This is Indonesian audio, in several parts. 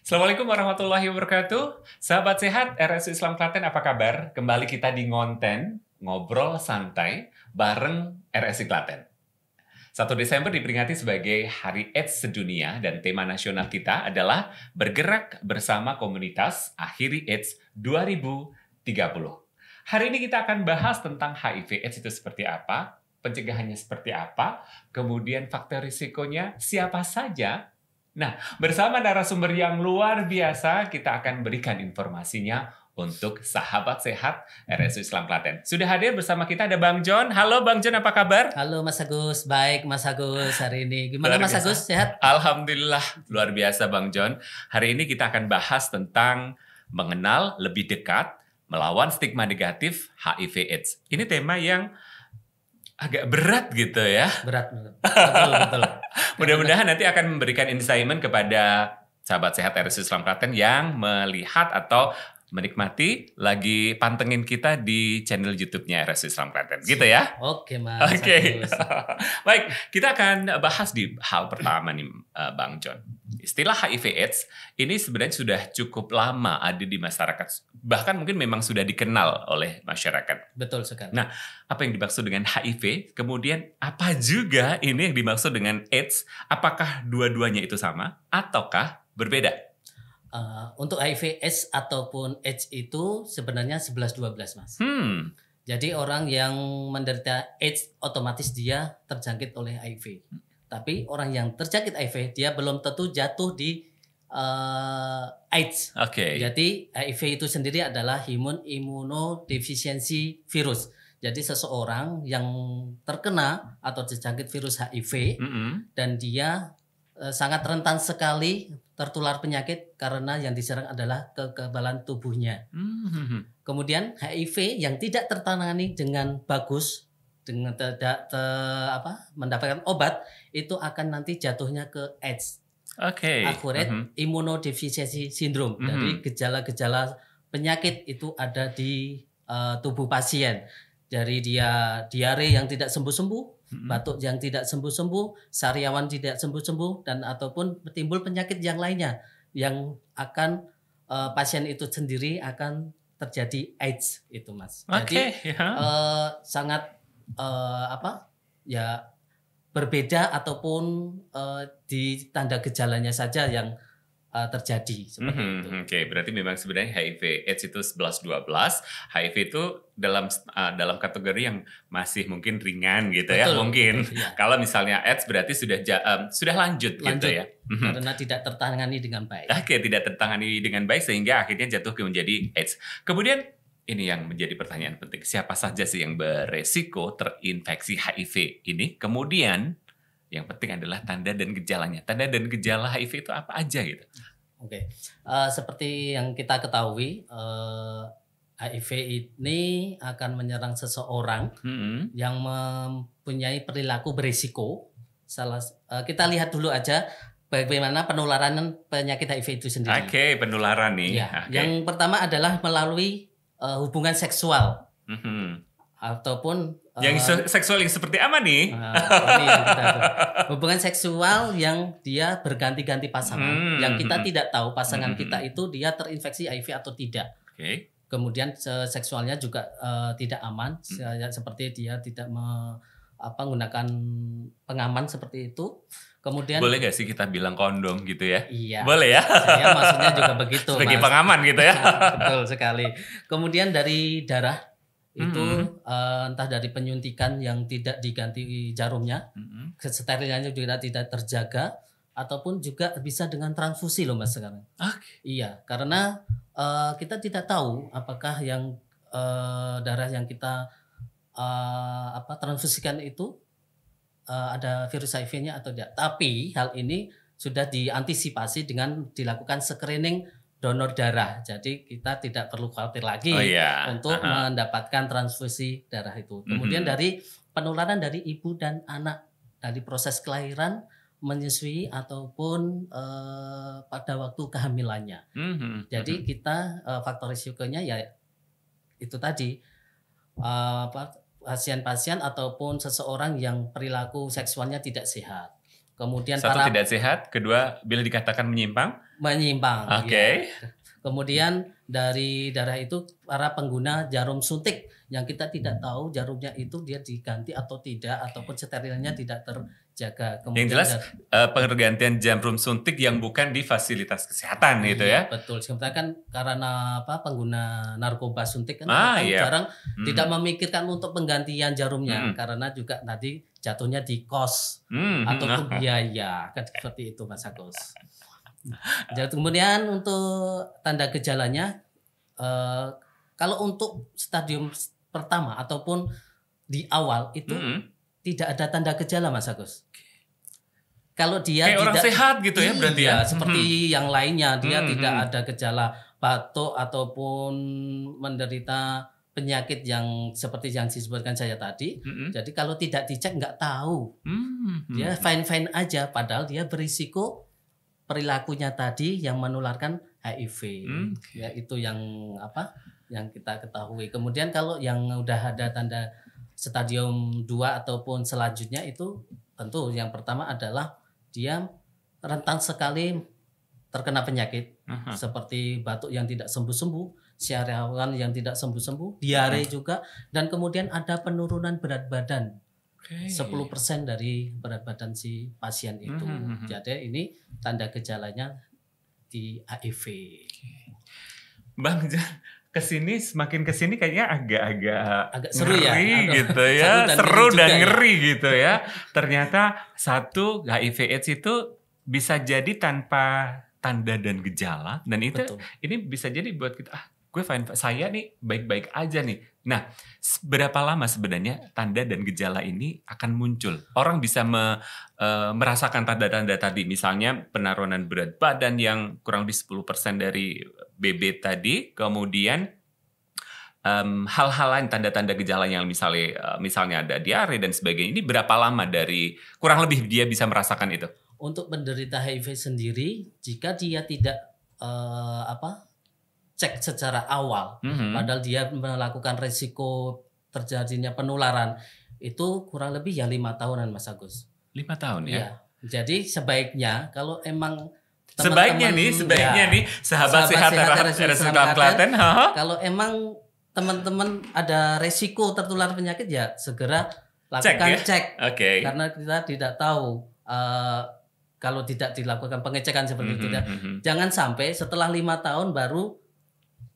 Assalamualaikum warahmatullahi wabarakatuh. Sahabat sehat, RSU Islam Klaten apa kabar? Kembali kita di Ngonten, ngobrol santai bareng RSU Klaten. 1 Desember diperingati sebagai Hari AIDS Sedunia dan tema nasional kita adalah bergerak bersama komunitas akhiri AIDS 2030. Hari ini kita akan bahas tentang HIV AIDS itu seperti apa, pencegahannya seperti apa, kemudian faktor risikonya siapa saja. Nah, bersama narasumber yang luar biasa, kita akan berikan informasinya untuk sahabat sehat RSU Islam Klaten. Sudah hadir bersama kita ada Bang John. Halo Bang John, apa kabar? Halo Mas Agus, baik Mas Agus hari ini. Gimana Mas Agus, sehat? Alhamdulillah, luar biasa Bang John. Hari ini kita akan bahas tentang mengenal lebih dekat, melawan stigma negatif HIV AIDS. Ini tema yang agak berat gitu ya. Berat, betul. Mudah-mudahan nanti akan memberikan insight kepada sahabat sehat RSU Islam Klaten yang melihat atau menikmati lagi pantengin kita di channel YouTube-nya RSU Islam Klaten. Gitu ya? Oke Mas. Oke. Baik, kita akan bahas di hal pertama nih Bang John. Istilah HIV AIDS ini sebenarnya sudah cukup lama ada di masyarakat. Bahkan mungkin memang sudah dikenal oleh masyarakat. Betul sekali. Nah, apa yang dimaksud dengan HIV? Kemudian apa juga ini yang dimaksud dengan AIDS? Apakah dua-duanya itu sama ataukah berbeda? Untuk HIV AIDS ataupun AIDS itu sebenarnya 11-12 Mas. Jadi orang yang menderita AIDS otomatis dia terjangkit oleh HIV. Tapi orang yang terjangkit HIV dia belum tentu jatuh di AIDS. Oke. Jadi HIV itu sendiri adalah immunodeficiency virus. Jadi seseorang yang terkena atau terjangkit virus HIV dan dia sangat rentan sekali tertular penyakit karena yang diserang adalah kekebalan tubuhnya. Kemudian HIV yang tidak tertangani dengan bagus, dengan tidak mendapatkan obat, itu akan nanti jatuhnya ke AIDS. Acute immunodeficiency syndrome. Dari gejala-gejala penyakit itu ada di tubuh pasien. Dari dia diare yang tidak sembuh-sembuh, batuk yang tidak sembuh-sembuh, sariawan tidak sembuh-sembuh, dan ataupun timbul penyakit yang lainnya yang akan pasien itu sendiri akan terjadi AIDS itu Mas. Jadi sangat berbeda ataupun di tanda gejalanya saja yang terjadi seperti itu. Berarti memang sebenarnya HIV AIDS itu 11-12, HIV itu dalam kategori yang masih mungkin ringan gitu. Betul, ya mungkin. Iya. Kalau misalnya AIDS berarti sudah lanjut gitu ya. Karena tidak tertangani dengan baik. Tidak tertangani dengan baik sehingga akhirnya jatuh ke menjadi AIDS. Kemudian ini yang menjadi pertanyaan penting. Siapa saja sih yang beresiko terinfeksi HIV ini? Kemudian yang penting adalah tanda dan gejalanya. Tanda dan gejala HIV itu apa aja gitu? Seperti yang kita ketahui, HIV ini akan menyerang seseorang yang mempunyai perilaku berisiko. Kita lihat dulu aja bagaimana penularan penyakit HIV itu sendiri. Penularan nih. Ya, yang pertama adalah melalui hubungan seksual. Ataupun yang seksual yang seperti apa nih? Hubungan seksual yang dia berganti-ganti pasangan, yang kita tidak tahu pasangan kita itu dia terinfeksi HIV atau tidak. Kemudian seksualnya juga tidak aman, seperti dia tidak menggunakan pengaman seperti itu. Kemudian boleh gak sih kita bilang kondom gitu ya? Iya. Boleh ya? Saya maksudnya juga begitu. Sebagai pengaman gitu ya? Betul sekali. Kemudian dari darah itu entah dari penyuntikan yang tidak diganti jarumnya, kesteriliannya juga tidak terjaga, ataupun juga bisa dengan transfusi loh Mas sekarang. Iya, karena kita tidak tahu apakah yang darah yang kita transfusikan itu ada virus HIV-nya atau tidak. Tapi hal ini sudah diantisipasi dengan dilakukan screening donor darah. Jadi kita tidak perlu khawatir lagi untuk mendapatkan transfusi darah itu. Kemudian dari penularan dari ibu dan anak dari proses kelahiran, menyusui ataupun pada waktu kehamilannya. Jadi kita faktor risikonya ya itu tadi pasien-pasien ataupun seseorang yang perilaku seksualnya tidak sehat. Kemudian satu tidak sehat, kedua bila dikatakan menyimpang. Menyimpang. Oke. Ya. Kemudian dari darah itu para pengguna jarum suntik yang kita tidak tahu jarumnya itu dia diganti atau tidak, ataupun sterilnya tidak terjaga. Kemudian yang jelas pergantian jarum suntik yang bukan di fasilitas kesehatan gitu ya. Betul. Sementara kan karena pengguna narkoba suntik kan jarang tidak memikirkan untuk penggantian jarumnya karena juga nanti jatuhnya di kos ataupun biaya kan seperti itu Mas Agus. Jadi kemudian untuk tanda gejalanya, kalau untuk stadium pertama ataupun di awal itu tidak ada tanda gejala Mas Agus. Kalau dia kayak tidak orang sehat gitu ya berarti ya. Seperti yang lainnya dia tidak ada gejala batuk ataupun menderita penyakit yang seperti yang disebutkan saya tadi. Jadi kalau tidak dicek nggak tahu. Dia fine-fine aja padahal dia berisiko perilakunya tadi yang menularkan HIV. Ya itu yang yang kita ketahui. Kemudian kalau yang udah ada tanda stadium 2 ataupun selanjutnya itu tentu yang pertama adalah dia rentan sekali terkena penyakit seperti batuk yang tidak sembuh-sembuh, sariawan yang tidak sembuh-sembuh, diare juga, dan kemudian ada penurunan berat badan. 10% dari berat badan si pasien itu. Jadi ini tanda gejalanya di HIV. Bang, semakin kesini kayaknya agak seru ngeri ya, gitu ya, seru dan ngeri gitu ya. Ternyata satu HIV/AIDS itu bisa jadi tanpa tanda dan gejala, dan itu ini bisa jadi buat kita gue fine, saya nih baik-baik aja nih. Nah, berapa lama sebenarnya tanda dan gejala ini akan muncul? Orang bisa merasakan tanda-tanda tadi, misalnya penurunan berat badan yang kurang di 10% dari BB tadi, kemudian hal-hal lain, tanda-tanda gejala yang misalnya ada diare dan sebagainya. Ini berapa lama dari kurang lebih dia bisa merasakan itu? Untuk penderita HIV sendiri, jika dia tidak cek secara awal, padahal dia melakukan resiko terjadinya penularan itu kurang lebih ya 5 tahunan Mas Agus. 5 tahun ya? Jadi sebaiknya kalau emang sebaiknya nih sahabat sehat RSI Islam Klaten, kalau emang teman-teman ada resiko tertular penyakit ya segera lakukan cek. Karena kita tidak tahu kalau tidak dilakukan pengecekan seperti itu. Jangan sampai setelah 5 tahun baru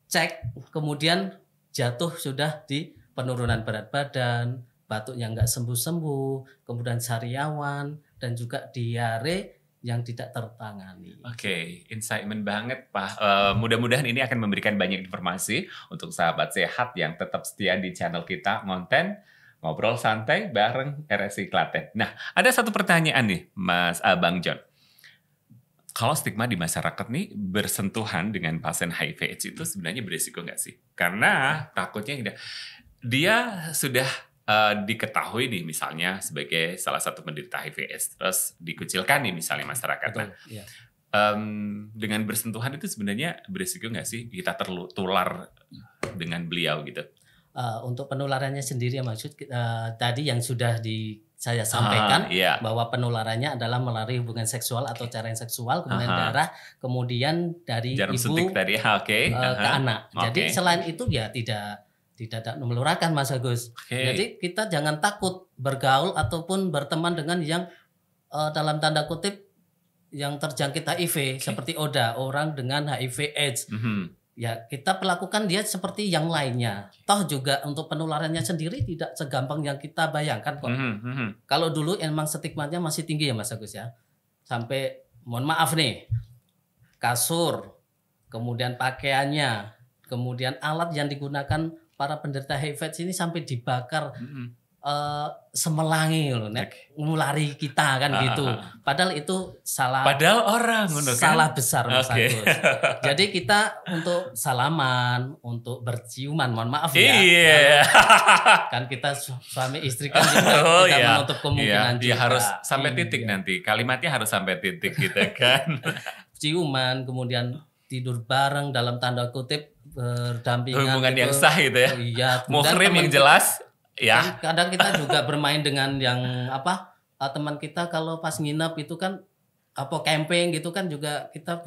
cek, kemudian jatuh sudah di penurunan berat badan, batuk yang nggak sembuh-sembuh, kemudian sariawan, dan juga diare yang tidak tertangani. Insightment banget Pak. Mudah-mudahan ini akan memberikan banyak informasi untuk sahabat sehat yang tetap setia di channel kita, Ngonten Ngobrol Santai bareng RSI Klaten. Nah, ada satu pertanyaan nih Bang John. Kalau stigma di masyarakat nih bersentuhan dengan pasien HIV/AIDS itu sebenarnya berisiko nggak sih? Karena takutnya dia sudah diketahui nih misalnya sebagai salah satu penderita HIV/AIDS, terus dikucilkan nih misalnya masyarakat. Dengan bersentuhan itu sebenarnya berisiko nggak sih kita tertular dengan beliau gitu? Untuk penularannya sendiri maksud tadi yang sudah saya sampaikan bahwa penularannya adalah melalui hubungan seksual atau cara yang seksual, kemudian darah, kemudian dari jarum ibu suntik tadi, ke anak. Jadi selain itu ya tidak menularkan Mas Agus. Jadi kita jangan takut bergaul ataupun berteman dengan yang dalam tanda kutip yang terjangkit HIV seperti orang dengan HIV/AIDS. Ya kita perlakukan dia seperti yang lainnya. Toh juga untuk penularannya sendiri tidak segampang yang kita bayangkan kok. Kalau dulu emang stigmanya masih tinggi ya Mas Agus ya. Sampai mohon maaf nih, kasur, kemudian pakaiannya, kemudian alat yang digunakan para penderita HIV ini sampai dibakar semelangi loh, nulari kita kan gitu. Padahal itu salah. Padahal orang salah besar Mas Agus. Jadi kita untuk salaman, untuk berciuman, mohon maaf ya. Kan kita suami istri kan juga tidak menutup kemungkinan juga. Dia harus sampai titik nanti. Kalimatnya harus sampai titik gitu kan. Ciuman, kemudian tidur bareng dalam tanda kutip berdampingan. Hubungan yang sah gitu ya. Muhrim yang jelas. Ya. Kadang kita juga bermain dengan yang teman kita kalau pas nginep itu kan apa camping gitu kan juga kita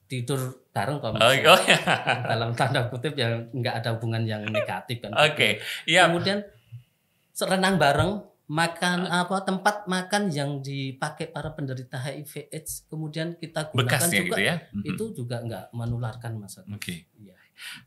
tidur bareng kalau ya. dalam tanda kutip yang nggak ada hubungan yang negatif kan. Oke. Iya. Kemudian renang bareng, makan tempat makan yang dipakai para penderita HIV/AIDS kemudian kita gunakan bekasnya juga gitu ya. Itu juga nggak menularkan Mas. Oke. Iya.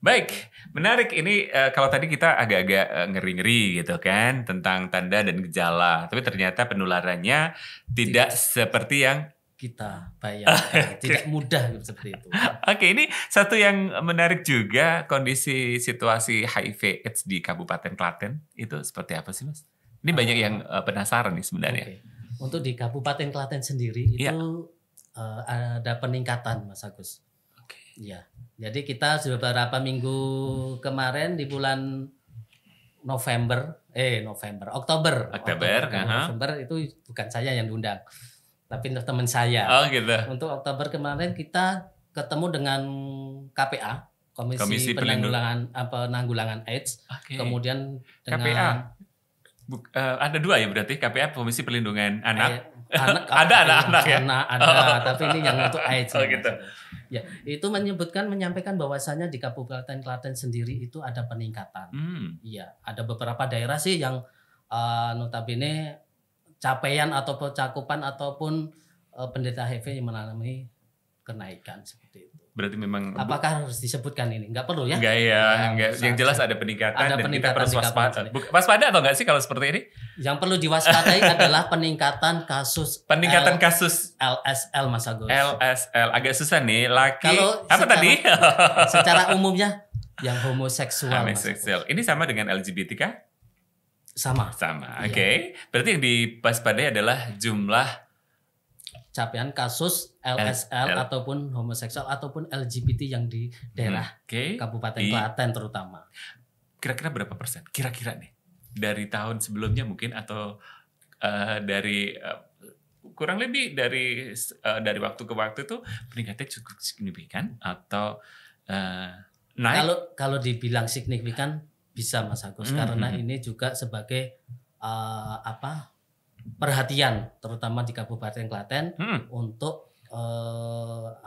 Baik, menarik ini kalau tadi kita agak-agak ngeri-ngeri gitu kan tentang tanda dan gejala, tapi ternyata penularannya tidak seperti yang kita bayangkan, tidak mudah seperti itu. Oke, ini satu yang menarik juga kondisi situasi HIV/AIDS di Kabupaten Klaten itu seperti apa sih Mas? Ini banyak yang penasaran nih sebenarnya. Okay. Untuk di Kabupaten Klaten sendiri itu ada peningkatan Mas Agus. Iya. Jadi kita beberapa minggu kemarin di bulan Oktober itu bukan saya yang diundang, tapi teman saya. Oh gitu. Untuk Oktober kemarin kita ketemu dengan KPA, Komisi Penanggulangan AIDS. Okay. Kemudian dengan KPA. Ada dua ya berarti KPA Komisi Perlindungan Anak. Ada anak ya. Ada, tapi ini yang untuk AIDS. Oh gitu. Ya, itu menyampaikan bahwasannya di Kabupaten Klaten sendiri itu ada peningkatan. Iya, ada beberapa daerah sih yang notabene capaian atau cakupan ataupun penderita HIV yang mengalami kenaikan seperti itu. Berarti memang apakah harus disebutkan ini? Enggak perlu ya? Enggak ya, enggak. Yang jelas ada peningkatan dan kita harus waspada. Waspada atau enggak sih kalau seperti ini? Yang perlu diwaspadai adalah peningkatan kasus LSL Mas Agus. LSL agak susah nih, laki kalau apa tadi? Secara umumnya yang homoseksual. Ini sama dengan LGBT kah? Sama. Iya. Oke. Berarti yang diwaspadai adalah jumlah capaian kasus LSL ataupun homoseksual ataupun LGBT yang di daerah Kabupaten Klaten terutama. Kira-kira berapa persen? Kira-kira nih dari tahun sebelumnya mungkin atau dari kurang lebih dari waktu ke waktu itu peningkatannya cukup signifikan atau naik? Kalau dibilang signifikan bisa Mas Agus karena ini juga sebagai perhatian terutama di Kabupaten Klaten untuk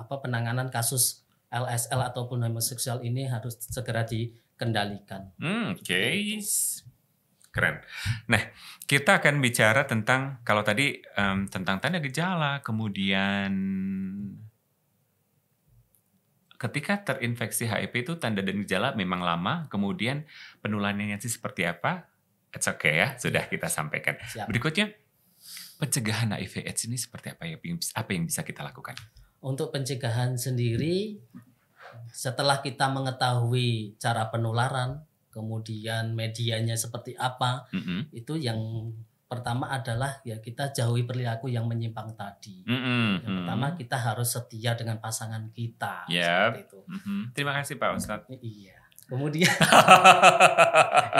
penanganan kasus LSL ataupun homoseksual ini harus segera dikendalikan. Keren. Nah, kita akan bicara tentang kalau tadi tentang tanda gejala, kemudian ketika terinfeksi HIV itu tanda dan gejala memang lama, kemudian penularannya sih seperti apa? It's okay ya, sudah kita sampaikan. Siap. Berikutnya, pencegahan HIV/AIDS ini seperti apa ya? Apa yang bisa kita lakukan? Untuk pencegahan sendiri, setelah kita mengetahui cara penularan, kemudian medianya seperti apa, itu yang pertama adalah ya kita jauhi perilaku yang menyimpang tadi. Yang pertama kita harus setia dengan pasangan kita. Seperti itu. Terima kasih Pak Ustadz. Iya. Kemudian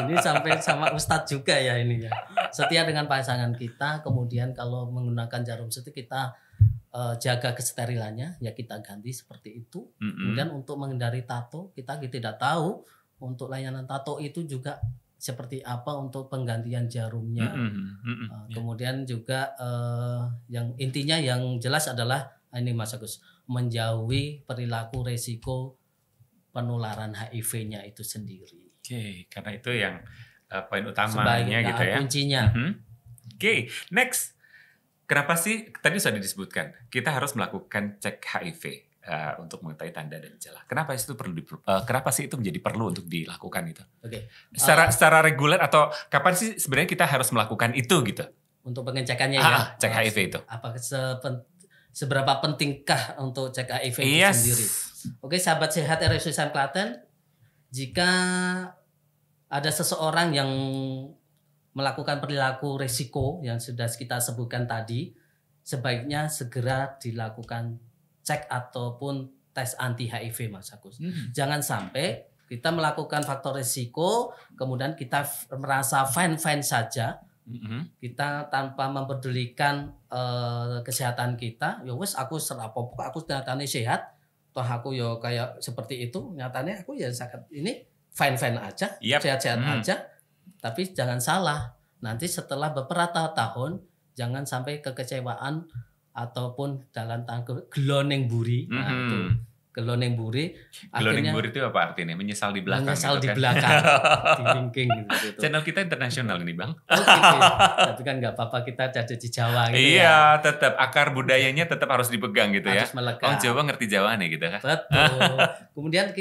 ini sampai sama Ustadz juga ya ini ya. Setia dengan pasangan kita, kemudian kalau menggunakan jarum suntik kita jaga kesterilannya, ya kita ganti seperti itu. Kemudian untuk menghindari tato, kita tidak tahu untuk layanan tato itu juga seperti apa untuk penggantian jarumnya. Kemudian juga yang intinya yang jelas adalah ini Mas Agus, menjauhi perilaku resiko penularan HIV-nya itu sendiri. Karena itu yang poin utamanya gitu ya. Kuncinya. Next. Kenapa sih tadi sudah disebutkan kita harus melakukan cek HIV untuk mengetahui tanda dan gejala. Kenapa sih itu menjadi perlu untuk dilakukan itu? Secara reguler atau kapan sih sebenarnya kita harus melakukan itu gitu? Untuk pengecekannya ya. Cek HIV itu. Apakah seberapa pentingkah untuk cek HIV itu sendiri? Sahabat sehat RSUI Islam Klaten, jika ada seseorang yang melakukan perilaku risiko yang sudah kita sebutkan tadi, sebaiknya segera dilakukan cek ataupun tes anti HIV Mas Agus. Jangan sampai kita melakukan faktor risiko, kemudian kita merasa fine-fine saja, kita tanpa mempedulikan kesehatan kita. Ya wes aku serapopok, aku nyatanya sehat, toh aku yo kayak seperti itu, nyatanya aku ya sangat ini fine-fine aja, sehat-sehat aja. Tapi jangan salah, nanti setelah beberapa tahun jangan sampai kekecewaan ataupun dalam tangga geloneng buri. Nah, itu geloneng buri. Geloneng buri itu apa artinya? Menyesal di belakang. Menyesal gitu di kan? belakang. Di wingking gitu. Channel kita internasional ini, Bang. Oh gitu. Tapi kan nggak apa-apa, kita ada di Jawa gitu iya, tetap akar budayanya tetap harus dipegang gitu ya. Harus melekat. Orang Jawa ngerti Jawa nih gitu kan. Betul. Kemudian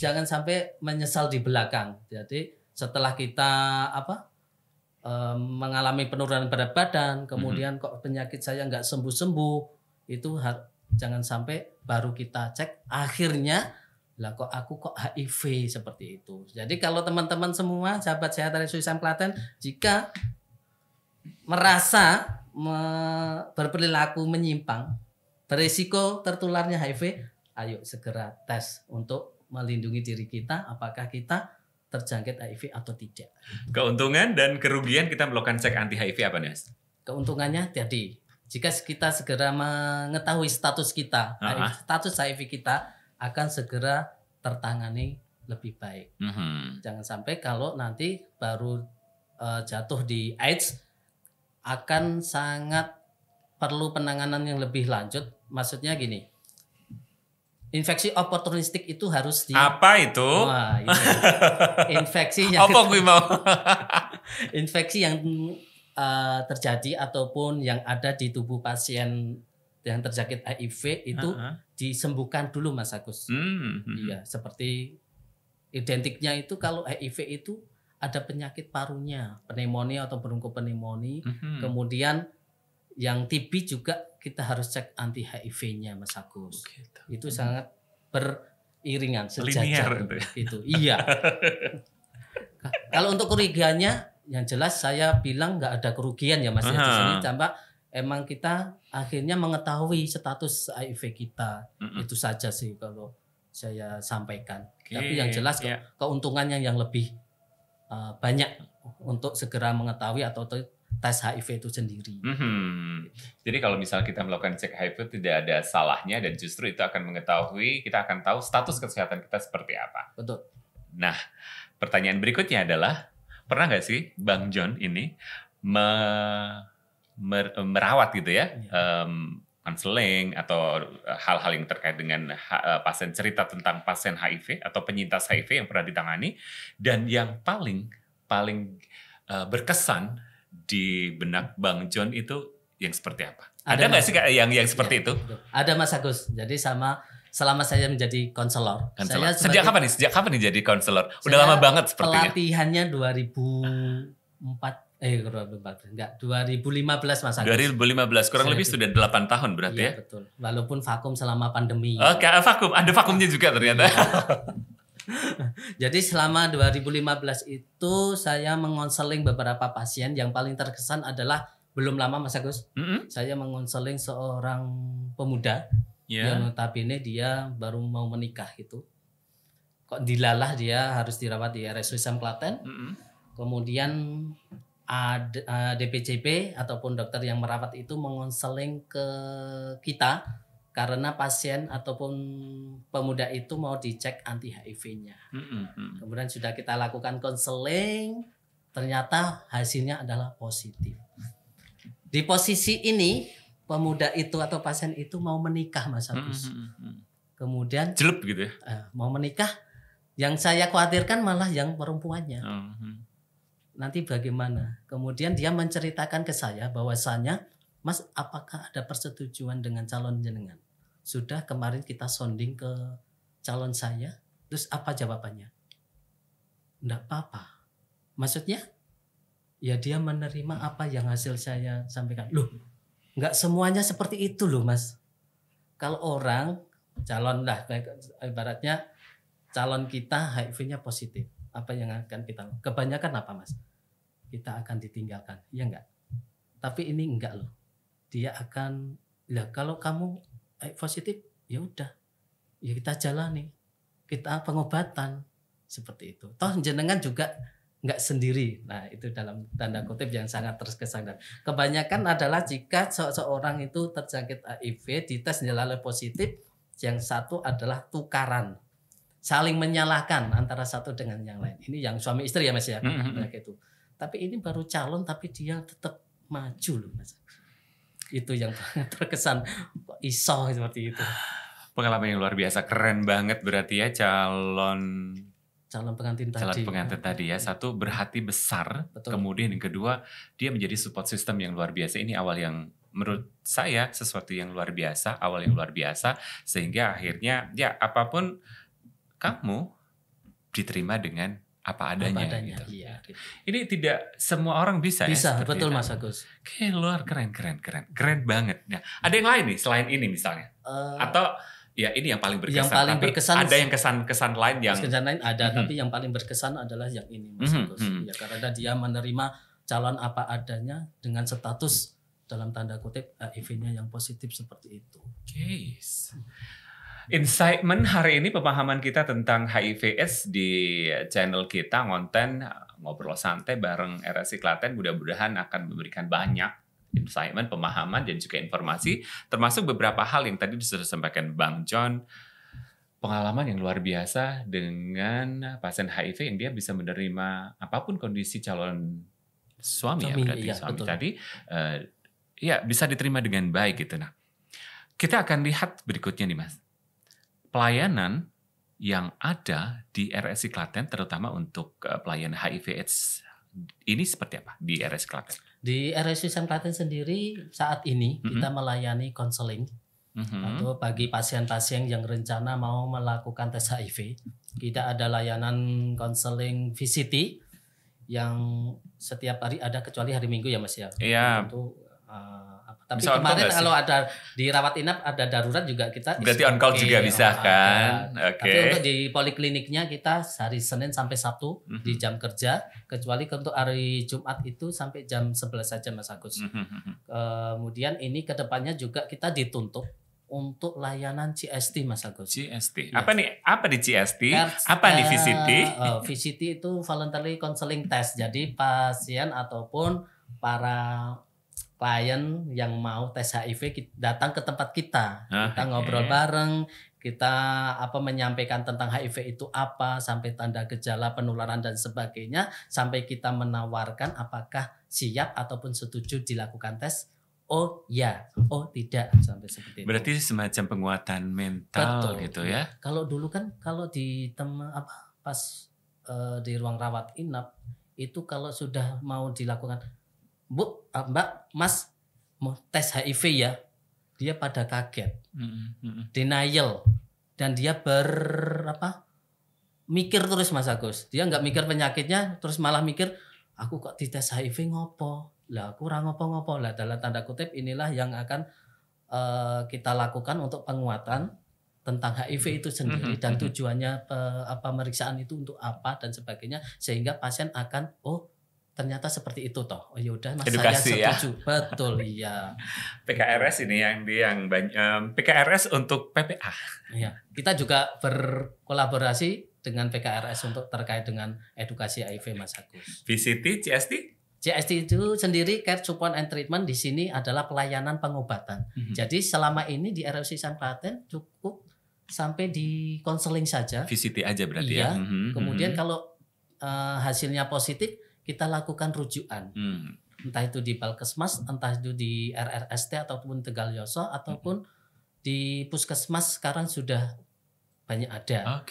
jangan sampai menyesal di belakang. Jadi setelah kita mengalami penurunan berat badan, kemudian kok penyakit saya nggak sembuh-sembuh, itu jangan sampai baru kita cek akhirnya lah kok aku kok HIV seperti itu. Jadi kalau teman-teman semua sahabat sehat RSUI Islam Klaten, jika merasa berperilaku menyimpang, berisiko tertularnya HIV, ayo segera tes untuk melindungi diri kita apakah kita terjangkit HIV atau tidak. Keuntungan dan kerugian kita melakukan cek anti HIV apa nih, Mas? Keuntungannya jadi jika kita segera mengetahui status kita, status HIV kita akan segera tertangani lebih baik. Jangan sampai kalau nanti baru jatuh di AIDS akan sangat perlu penanganan yang lebih lanjut. Maksudnya gini, infeksi oportunistik itu harus apa itu? Wah, ini infeksi yang apa gue mau? Infeksi yang terjadi ataupun yang ada di tubuh pasien yang terjangkit HIV itu disembuhkan dulu, Mas Agus. Iya, seperti identiknya itu kalau HIV itu ada penyakit parunya, pneumonia atau bronchopneumonia. Kemudian yang TB juga kita harus cek anti HIV-nya, Mas Agus. Gitu. Itu sangat beriringan, sejajar itu. Iya. Kalau untuk kerugiannya, yang jelas saya bilang nggak ada kerugian ya, Mas. Di sini tambah emang kita akhirnya mengetahui status HIV kita. Itu saja sih kalau saya sampaikan. Tapi yang jelas keuntungannya yang lebih banyak untuk segera mengetahui atau tes HIV itu sendiri. Jadi kalau misal kita melakukan cek HIV tidak ada salahnya dan justru itu akan mengetahui, kita akan tahu status kesehatan kita seperti apa. Betul. Nah, pertanyaan berikutnya adalah, pernah nggak sih Bang John ini merawat gitu ya, konseling atau hal-hal yang terkait dengan pasien, cerita tentang pasien HIV atau penyintas HIV yang pernah ditangani, dan yang paling berkesan di benak Bang John itu yang seperti apa? Ada nggak sih yang seperti itu? Ada, Mas Agus. Jadi selama saya menjadi konselor. Sejak kapan nih jadi konselor? Udah lama banget sepertinya. Pelatihannya 2015 Mas Agus. 2015, kurang lebih sudah 8 tahun berarti ya? Betul. Walaupun vakum selama pandemi. Oke, vakum. Ada vakumnya juga ternyata. Jadi selama 2015 itu saya mengonseling beberapa pasien. Yang paling terkesan adalah belum lama, Mas Agus. Saya mengonseling seorang pemuda yang notabene dia baru mau menikah itu. Kok dilalah dia harus dirawat di RSUI Islam Klaten. Kemudian DPJP ataupun dokter yang merawat itu mengonseling ke kita karena pasien ataupun pemuda itu mau dicek anti HIV-nya. Kemudian sudah kita lakukan konseling, ternyata hasilnya adalah positif. Di posisi ini pemuda itu atau pasien itu mau menikah, Mas Agus. Kemudian jelek gitu ya. Mau menikah, yang saya khawatirkan malah yang perempuannya. Nanti bagaimana? Kemudian dia menceritakan ke saya bahwasanya, Mas, apakah ada persetujuan dengan calon jenengan? Sudah kemarin kita sounding ke calon saya, terus apa jawabannya? Enggak apa-apa. Maksudnya? Ya dia menerima apa yang hasil saya sampaikan. Loh, enggak semuanya seperti itu loh, Mas. Kalau orang calon lah, ibaratnya calon kita HIV-nya positif, apa yang akan kita lakukan? Kebanyakan apa, Mas? Kita akan ditinggalkan, ya enggak? Tapi ini enggak loh. Dia akan, lah kalau kamu positif, ya udah, ya kita jalani, kita pengobatan seperti itu. Toh jenengan juga enggak sendiri. Nah itu dalam tanda kutip yang sangat terkesan. Kebanyakan adalah jika seseorang itu terjangkit HIV, dites nilai positif, yang satu adalah tukaran, saling menyalahkan antara satu dengan yang lain. Ini yang suami istri ya, Mas ya, itu. Tapi ini baru calon tapi dia tetap maju loh, Mas. Itu yang terkesan kok iso seperti itu. Pengalaman yang luar biasa, keren banget berarti ya calon pengantin tadi ya. Satu, berhati besar. Betul. Kemudian yang kedua, dia menjadi support system yang luar biasa. Ini awal yang menurut saya sesuatu yang luar biasa, awal yang luar biasa, sehingga akhirnya ya apapun kamu diterima dengan apa adanya gitu. Iya, gitu. Ini tidak semua orang bisa Bisa, ya. betul Mas Agus. Oke, luar keren banget. Nah, ada yang lain nih selain ini misalnya, atau ya ini yang paling berkesan. Yang paling berkesan ada yang kesan lain yang kesan lain ada, tapi yang paling berkesan adalah yang ini Mas Agus. Ya, karena dia menerima calon apa adanya dengan status dalam tanda kutip HIV-nya yang positif seperti itu. Oke. Insight-ment hari ini, pemahaman kita tentang HIV/AIDS di channel kita Ngonten Ngobrol Santai bareng RSI Klaten, mudah-mudahan akan memberikan banyak insight-ment, pemahaman dan juga informasi, termasuk beberapa hal yang tadi sudah disampaikan Bang John, pengalaman yang luar biasa dengan pasien HIV yang dia bisa menerima apapun kondisi calon suami tadi, ya bisa diterima dengan baik gitu. Nah, kita akan lihat berikutnya nih Mas. Pelayanan yang ada di RSI Klaten, terutama untuk pelayanan HIV/AIDS ini seperti apa di RSI Klaten? Di RSI Klaten sendiri saat ini kita melayani konseling atau bagi pasien-pasien yang rencana mau melakukan tes HIV. Kita ada layanan konseling VCT yang setiap hari ada kecuali hari Minggu ya Mas ya. Iya. Tapi bisa kemarin kalau ada di rawat inap ada darurat juga kita berarti on call juga bisa kan. Tapi untuk di polikliniknya kita hari Senin sampai Sabtu di jam kerja, kecuali untuk hari Jumat itu sampai jam 11 saja Mas Agus. Kemudian ini kedepannya juga kita dituntut untuk layanan CST Mas Agus. CST. Ya. Apa di CST? Apa di VCT? VCT itu voluntary counseling test. Jadi pasien ataupun para klien yang mau tes HIV datang ke tempat kita. Kita ngobrol bareng, kita menyampaikan tentang HIV itu apa, sampai tanda gejala penularan dan sebagainya, sampai kita menawarkan apakah siap ataupun setuju dilakukan tes. Oh ya, oh tidak, sampai seperti itu. Berarti semacam penguatan mental. Betul, gitu ya. Kalau dulu kan kalau di pas di ruang rawat inap itu kalau sudah mau dilakukan, Bu, Mbak, Mas mau tes HIV ya, dia pada kaget, denial, dan dia mikir terus Mas Agus. Dia nggak mikir penyakitnya, terus malah mikir, aku kok dites HIV ngopo? Lah kurang ngopo-ngopo lah. Dalam tanda kutip inilah yang akan kita lakukan untuk penguatan tentang HIV itu sendiri dan tujuannya pemeriksaan itu untuk apa dan sebagainya, sehingga pasien akan ternyata seperti itu toh. Oh yaudah Mas, edukasi, saya setuju. Ya? Betul, iya. PKRS ini yang PKRS untuk PPA. Iya. Kita juga berkolaborasi dengan PKRS untuk terkait dengan edukasi HIV Mas Agus. VCT, CST? CST itu sendiri care support and treatment, di sini adalah pelayanan pengobatan. Jadi selama ini di RSI Klaten cukup sampai di konseling saja. VCT aja berarti ya. Kemudian kalau hasilnya positif, kita lakukan rujukan, entah itu di Balkesmas, entah itu di RRST ataupun Tegal Yoso, ataupun di Puskesmas sekarang sudah banyak ada.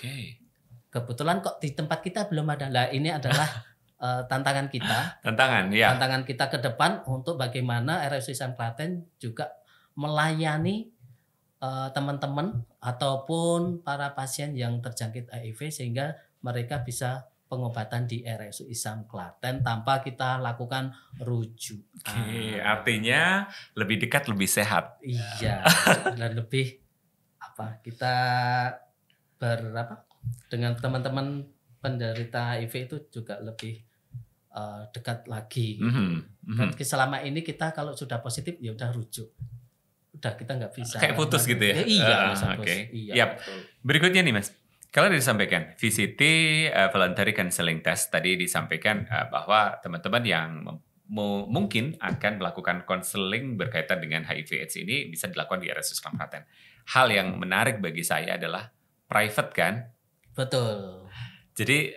Kebetulan kok di tempat kita belum ada. Nah ini adalah tantangan kita. Tantangan kita ke depan untuk bagaimana RSI Klaten juga melayani teman-teman ataupun para pasien yang terjangkit HIV sehingga mereka bisa pengobatan di RSUI Klaten tanpa kita lakukan rujukan. Artinya lebih dekat, lebih sehat. Iya, dan lebih kita dengan teman-teman penderita HIV itu juga lebih dekat lagi. Dan selama ini kita kalau sudah positif ya udah rujuk. Udah kita nggak bisa. Kayak putus gitu ya? Iya. Iya. Berikutnya nih Mas. Kalau disampaikan VCT voluntary counseling test tadi disampaikan bahwa teman-teman yang mungkin akan melakukan konseling berkaitan dengan HIV/AIDS ini bisa dilakukan di RSI Klaten. Hal yang menarik bagi saya adalah private kan? Betul. Jadi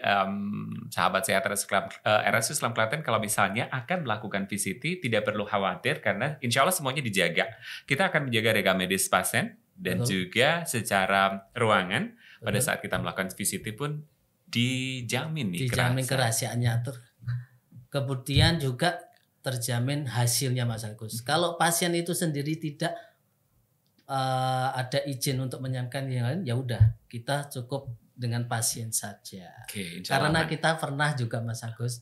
sahabat sehat RSU Islam Klaten kalau misalnya akan melakukan VCT tidak perlu khawatir karena insya Allah semuanya dijaga. Kita akan menjaga rega medis pasien dan juga secara ruangan pada saat kita melakukan VCT pun dijamin nih dijamin kerahasiaannya kemudian juga terjamin hasilnya Mas Agus. Kalau pasien itu sendiri tidak ada izin untuk menyampaikan yang lain, ya udah kita cukup dengan pasien saja. Karena kita pernah juga Mas Agus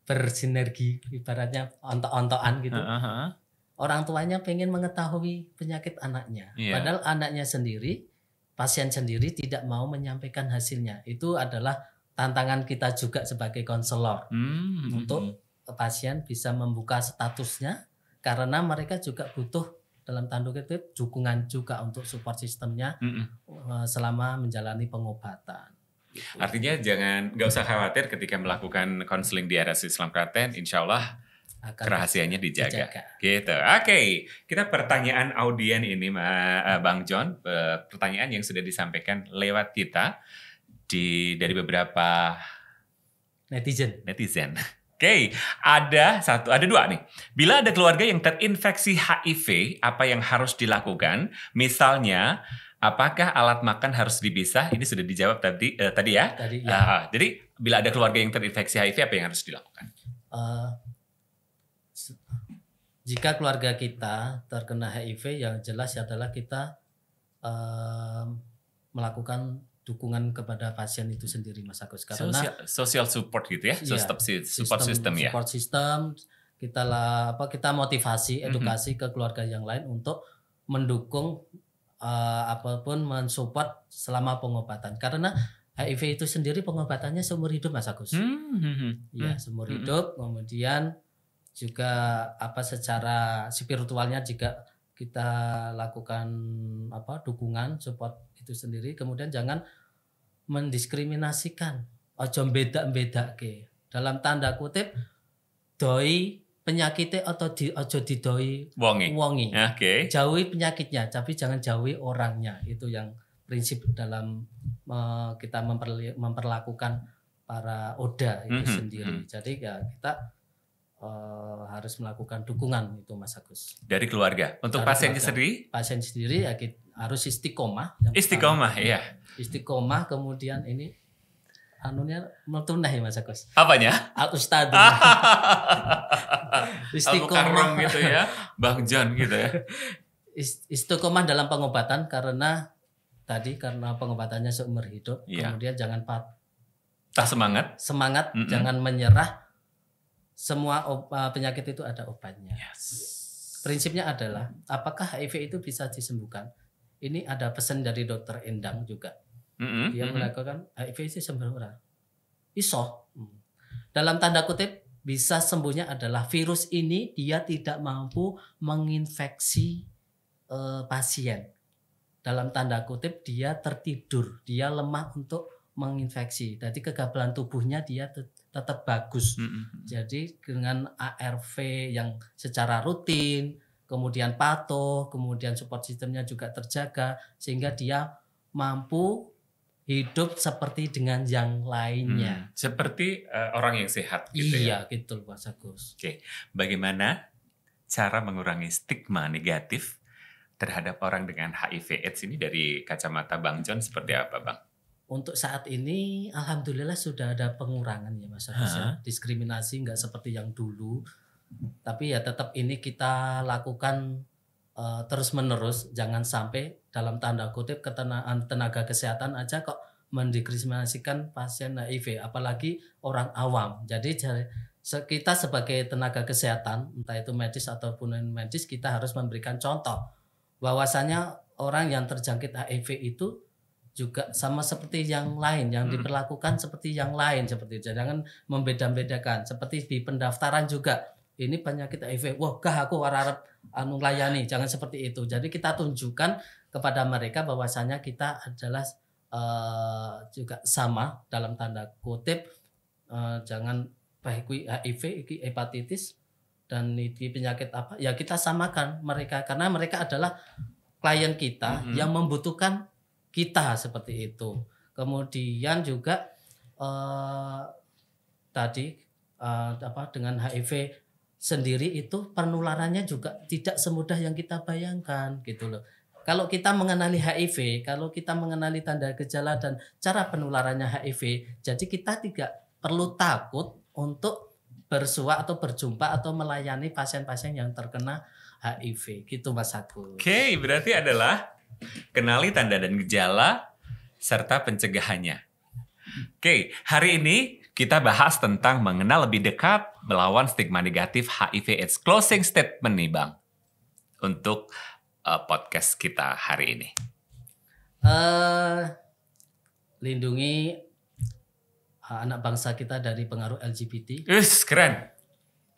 bersinergi ibaratnya ontok-ontokan gitu. Orang tuanya pengen mengetahui penyakit anaknya. Padahal anaknya sendiri, pasien sendiri tidak mau menyampaikan hasilnya. Itu adalah tantangan kita juga sebagai konselor untuk pasien bisa membuka statusnya karena mereka juga butuh dalam tanda kutip dukungan juga untuk support sistemnya selama menjalani pengobatan. Artinya nggak usah khawatir ketika melakukan konseling di RSU Islam Klaten, insya Allah kerahasiaannya dijaga. Gitu. Oke, kita pertanyaan audien ini Bang John, pertanyaan yang sudah disampaikan lewat kita dari beberapa netizen. Oke, ada dua nih. Bila ada keluarga yang terinfeksi HIV, apa yang harus dilakukan? Misalnya, apakah alat makan harus dipisah? Ini sudah dijawab tadi ya. Jadi, bila ada keluarga yang terinfeksi HIV, apa yang harus dilakukan? Jika keluarga kita terkena HIV, yang jelas adalah kita melakukan dukungan kepada pasien itu sendiri Mas Agus karena social support gitu ya, support system ya. Support system kita motivasi edukasi ke keluarga yang lain untuk mendukung apapun mensupport selama pengobatan karena HIV itu sendiri pengobatannya seumur hidup Mas Agus. Ya, seumur hidup. Kemudian juga secara spiritualnya juga kita lakukan dukungan support itu sendiri. Kemudian jangan mendiskriminasikan, ojo beda ke dalam tanda kutip doi penyakitnya atau ojo didoi wongi. Jauhi penyakitnya tapi jangan jauhi orangnya. Itu yang prinsip dalam kita memperlakukan para oda itu sendiri. Jadi ya kita harus melakukan dukungan itu Mas Agus. Dari keluarga. Untuk pasiennya sendiri? Pasien sendiri ya harus istiqomah. Iya. Istiqomah kemudian ini metunah ya Mas Agus. Apanya? Al-Ustad. Istiqomah gitu ya. Bang John gitu ya. Istiqomah dalam pengobatan karena pengobatannya seumur hidup. Kemudian jangan patah semangat, jangan menyerah. Semua penyakit itu ada obatnya. Prinsipnya adalah apakah HIV itu bisa disembuhkan? Ini ada pesan dari Dr. Endang juga. Dia melakukan HIV itu sembuh orang. Iso. Dalam tanda kutip bisa sembuhnya adalah virus ini dia tidak mampu menginfeksi pasien. Dalam tanda kutip dia tertidur, dia lemah untuk menginfeksi. Jadi kekebalan tubuhnya dia tetap bagus. Jadi dengan ARV yang secara rutin, kemudian patuh, kemudian support sistemnya juga terjaga sehingga dia mampu hidup seperti dengan yang lainnya. Seperti orang yang sehat gitu ya. Iya, gitu Mas Agus. Oke. Bagaimana cara mengurangi stigma negatif terhadap orang dengan HIV/AIDS ini dari kacamata Bang John seperti apa, Bang? Untuk saat ini alhamdulillah sudah ada pengurangan ya Mas Agus. Diskriminasi nggak seperti yang dulu. Tapi ya tetap ini kita lakukan terus menerus. Jangan sampai dalam tanda kutip tenaga kesehatan aja kok mendiskriminasikan pasien HIV, apalagi orang awam. Jadi kita sebagai tenaga kesehatan, entah itu medis ataupun non medis, kita harus memberikan contoh bahwasanya orang yang terjangkit HIV itu juga sama seperti yang lain, yang diperlakukan seperti yang lain, seperti itu. Jangan membeda-bedakan. Seperti di pendaftaran juga, ini penyakit HIV, wah aku harap layani, jangan seperti itu. Jadi kita tunjukkan kepada mereka bahwasanya kita adalah juga sama dalam tanda kutip, jangan HIV, hepatitis dan ini penyakit apa? Ya kita samakan mereka karena mereka adalah klien kita yang membutuhkan kita seperti itu. Kemudian juga tadi dengan HIV sendiri itu penularannya juga tidak semudah yang kita bayangkan gitu loh. Kalau kita mengenali HIV, kalau kita mengenali tanda gejala dan cara penularannya HIV, jadi kita tidak perlu takut untuk bersua atau berjumpa atau melayani pasien-pasien yang terkena HIV gitu Mas Agus. Oke, berarti adalah kenali tanda dan gejala serta pencegahannya. Oke, hari ini kita bahas tentang mengenal lebih dekat melawan stigma negatif HIV/AIDS. Closing statement nih Bang untuk podcast kita hari ini. Lindungi anak bangsa kita dari pengaruh LGBT. Keren.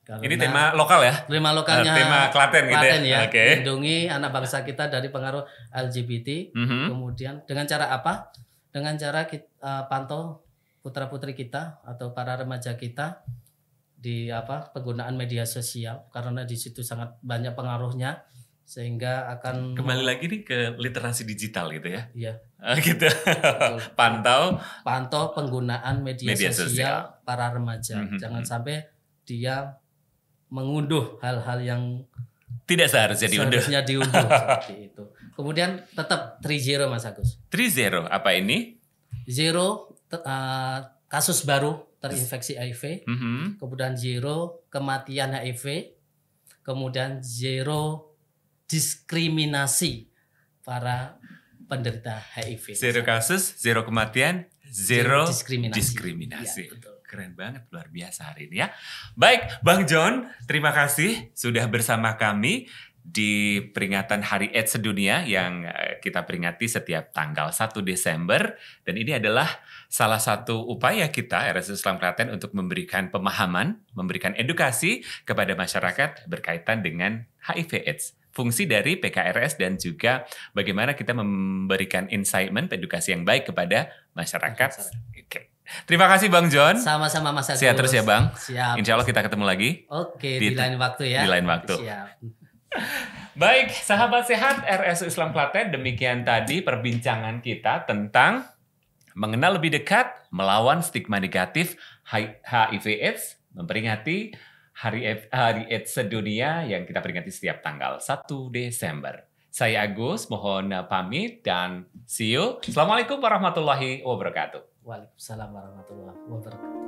Karena ini tema lokal ya? Tema lokalnya. Tema Klaten gitu ya? Okay. Lindungi anak bangsa kita dari pengaruh LGBT. Kemudian dengan cara apa? Dengan cara kita pantau putra-putri kita atau para remaja kita di penggunaan media sosial, karena di situ sangat banyak pengaruhnya sehingga akan kembali lagi nih ke literasi digital gitu ya. Iya. Gitu. Pantau penggunaan media sosial para remaja. Jangan sampai dia mengunduh hal-hal yang tidak seharusnya diunduh seperti itu. Kemudian tetap 3-0 Mas Agus. 3-0 apa ini? 0 kasus baru terinfeksi HIV, kemudian 0 kematian HIV, kemudian 0 diskriminasi para penderita HIV. 0 kasus, 0 kematian, 0 diskriminasi. Ya, keren banget, luar biasa hari ini ya. Baik, Bang John, terima kasih sudah bersama kami di peringatan Hari AIDS Sedunia yang kita peringati setiap tanggal 1 Desember. Dan ini adalah salah satu upaya kita, RSI Islam Klaten, untuk memberikan pemahaman, memberikan edukasi kepada masyarakat berkaitan dengan HIV/AIDS. Fungsi dari PKRS dan juga bagaimana kita memberikan incitement, edukasi yang baik kepada masyarakat. Oke. Terima kasih Bang John. Sama-sama Mas Agus. Sehat terus ya Bang. Siap. Insya Allah kita ketemu lagi. Oke, di lain waktu ya. Di lain waktu. Siap. Baik, sahabat sehat RSI Islam Klaten, demikian tadi perbincangan kita tentang mengenal lebih dekat melawan stigma negatif HIV/AIDS, memperingati Hari AIDS Sedunia yang kita peringati setiap tanggal 1 Desember. Saya Agus, mohon pamit dan see you. Assalamualaikum warahmatullahi wabarakatuh. Waalaikumsalam warahmatullahi wabarakatuh.